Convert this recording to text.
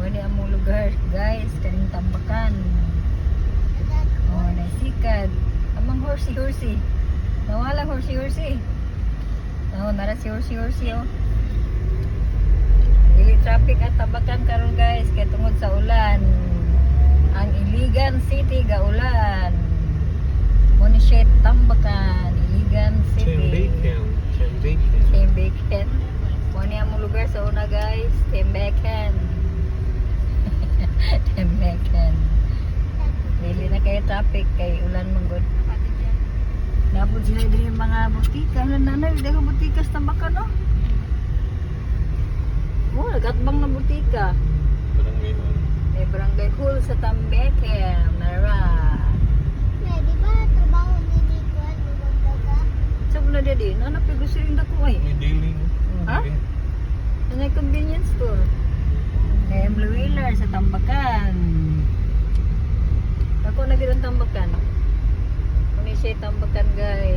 Wali ang mga lugar guys, kaning Tambakan. Oh, naisikad. Amang horsey. Nawala horsey. Oh, nara si horsey oh. Dili traffic at Tambakan karon guys, kay tungod sa ulan. Ang Iligan City gaulan. Muna siya Tambakan, Iligan City. Tembekan. Muna ang lugar sa una guys, Tembekan. Tembekan. Dili na kayo traffic kay ulan manggod. Napod sila din yung mga butika. Nanay, dagang butika sa Tambakan no? Oh, nagatbang na butika. Barangay Hall sa Tambekan. Nara. Di ba trabaho ni Nicole lumagdaga? Saan mo na dia din? Ano pa gusto rin ako ay? May dealing. Ha? Ano yung convenience store? Blue Wheeler sa Tambakan. Ako na ang Tambakan. Kung siya Tambakan guys.